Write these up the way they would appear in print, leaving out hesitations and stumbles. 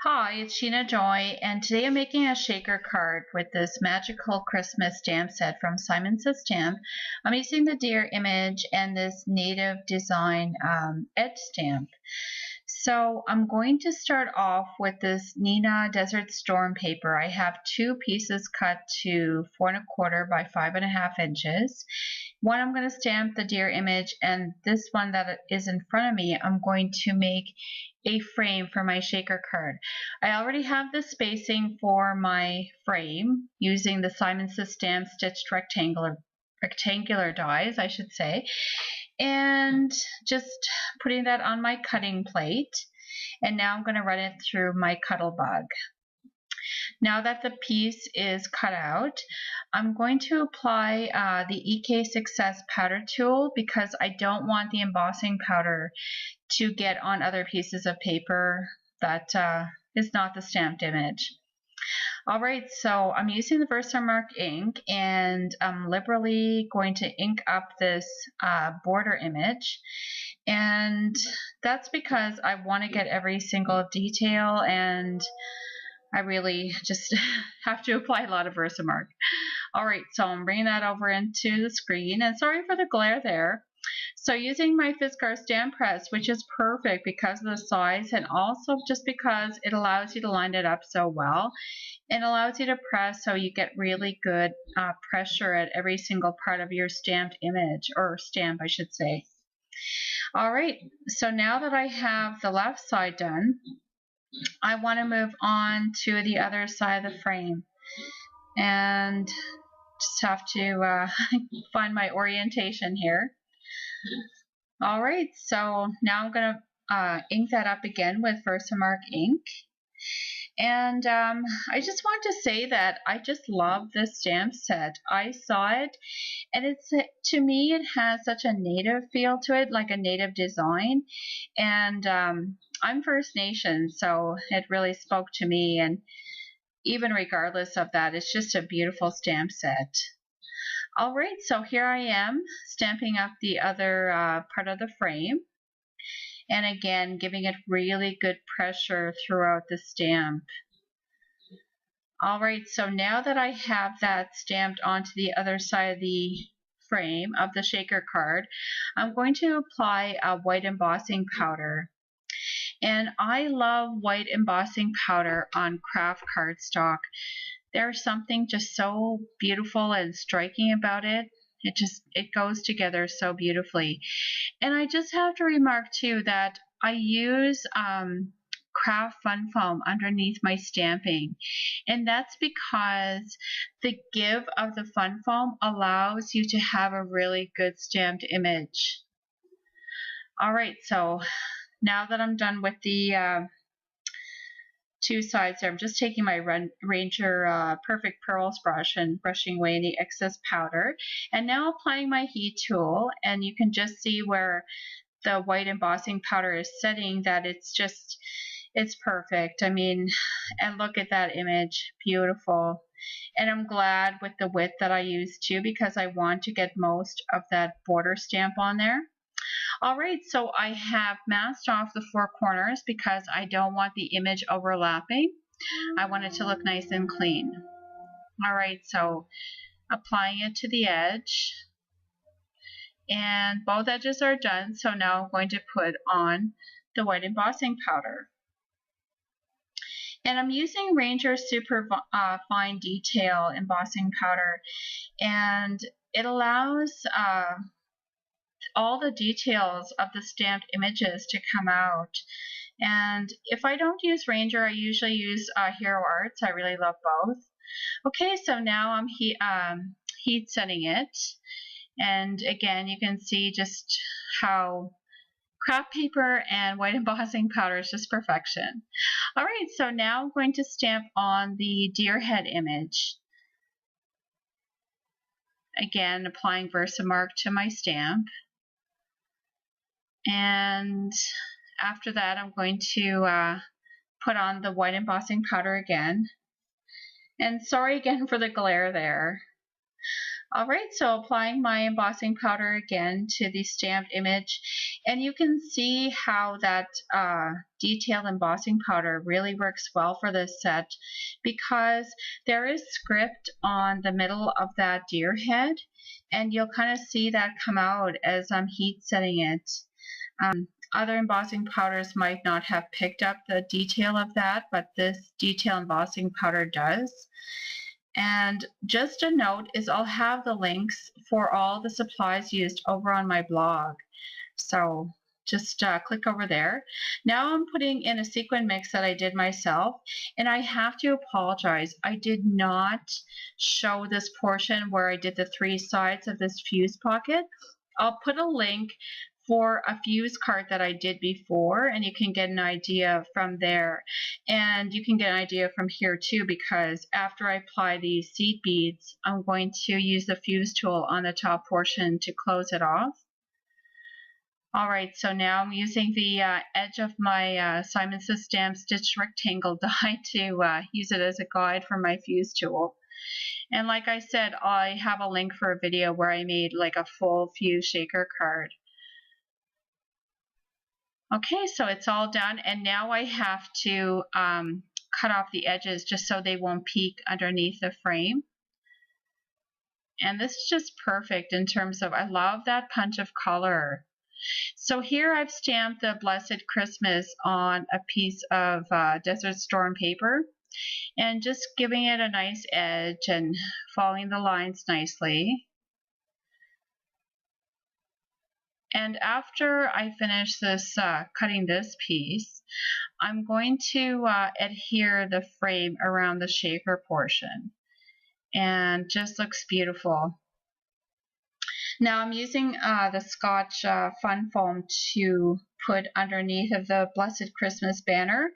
Hi, it's Sheena Joy, and today I'm making a shaker card with this magical Christmas stamp set from Simon Says Stamp. I'm using the deer image and this native design edge stamp. So I'm going to start off with this Nina Desert Storm paper. I have two pieces cut to 4¼ by 5½ inches. One I'm going to stamp the deer image, and this one that is in front of me I'm going to make a frame for my shaker card. I already have the spacing for my frame using the Simon Says Stamp stitched rectangular dies, I should say, and just putting that on my cutting plate. And now I'm going to run it through my Cuttlebug. Now that the piece is cut out, I'm going to apply the SSS powder tool because I don't want the embossing powder to get on other pieces of paper that is not the stamped image. Alright, so I'm using the Versamark ink, and I'm liberally going to ink up this border image, and that's because I want to get every single detail, and I really just have to apply a lot of Versamark. Alright, so I'm bringing that over into the screen, and sorry for the glare there. So using my Fiskars stamp press, which is perfect because of the size and also just because it allows you to line it up so well, and allows you to press so you get really good pressure at every single part of your stamped image, or stamp I should say. Alright, so now that I have the left side done, I want to move on to the other side of the frame, and just have to find my orientation here. Alright, so now I'm going to ink that up again with Versamark ink. And I just want to say that I just love this stamp set. I saw it, and to me it has such a native feel to it, like a native design. And I'm First Nation, so it really spoke to me. And even regardless of that, it's just a beautiful stamp set. Alright, so here I am stamping up the other part of the frame, and again giving it really good pressure throughout the stamp. Alright, so now that I have that stamped onto the other side of the frame of the shaker card, I'm going to apply a white embossing powder. And I love white embossing powder on craft cardstock. There's something just so beautiful and striking about it. It goes together so beautifully. And I just have to remark too that I use craft fun foam underneath my stamping, and that's because the give of the fun foam allows you to have a really good stamped image. Alright, so now that I'm done with the two sides there, I'm just taking my Ranger Perfect Pearls brush and brushing away any excess powder, and now applying my heat tool, and you can just see where the white embossing powder is setting that it's perfect. I mean, and look at that image, beautiful. And I'm glad with the width that I used too, because I want to get most of that border stamp on there. Alright, so I have masked off the four corners because I don't want the image overlapping. I want it to look nice and clean. Alright, so applying it to the edge, and both edges are done, so now I'm going to put on the white embossing powder. And I'm using Ranger Super Fine Detail embossing powder, and it allows all the details of the stamped images to come out. And if I don't use Ranger, I usually use Hero Arts. I really love both. Okay, so now I'm heat setting it, and again you can see just how craft paper and white embossing powder is just perfection. Alright, so now I'm going to stamp on the deer head image. Again, applying Versamark to my stamp. And after that, I'm going to put on the white embossing powder again. And sorry again for the glare there. Alright, so applying my embossing powder again to the stamped image, And you can see how that detail embossing powder really works well for this set, because there is script on the middle of that deer head, and you'll kind of see that come out as I'm heat setting it. Other embossing powders might not have picked up the detail of that, but this detail embossing powder does. And just a note is I'll have the links for all the supplies used over on my blog. So just click over there. Now I'm putting in a sequin mix that I did myself, and I have to apologize. I did not show this portion where I did the 3 sides of this fuse pocket. I'll put a link for a fuse card that I did before, and you can get an idea from there. And you can get an idea from here too, because after I apply these seed beads, I'm going to use the fuse tool on the top portion to close it off. Alright, so now I'm using the edge of my Simon Says Stamp Stitch Rectangle die to use it as a guide for my fuse tool. And like I said, I have a link for a video where I made like a full fuse shaker card. Okay, so it's all done, and now I have to cut off the edges just so they won't peek underneath the frame. And this is just perfect in terms of, I love that punch of color. So here I've stamped the Blessed Christmas on a piece of Desert Storm paper, and just giving it a nice edge and following the lines nicely. And after I finish this cutting this piece, I'm going to adhere the frame around the shaker portion, and just looks beautiful. Now I'm using the Scotch Fun Foam to put underneath of the Blessed Christmas banner,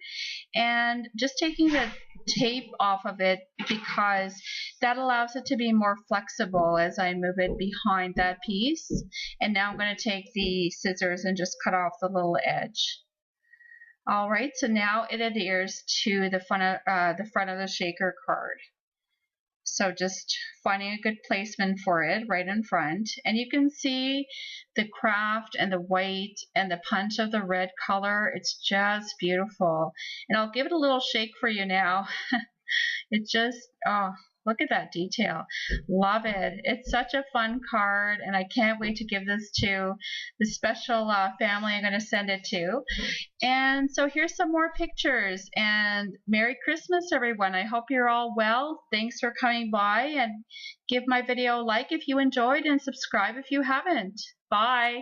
and just taking the tape off of it because that allows it to be more flexible as I move it behind that piece. And now I'm going to take the scissors and just cut off the little edge. Alright, so now it adheres to the front of the shaker card. So just finding a good placement for it right in front. And you can see the craft and the white and the punch of the red color. It's just beautiful. And I'll give it a little shake for you now. It just, oh, look at that detail. Love it. It's such a fun card, and I can't wait to give this to the special family I'm going to send it to. And so here's some more pictures, and Merry Christmas, everyone. I hope you're all well. Thanks for coming by, and give my video a like if you enjoyed, and subscribe if you haven't. Bye.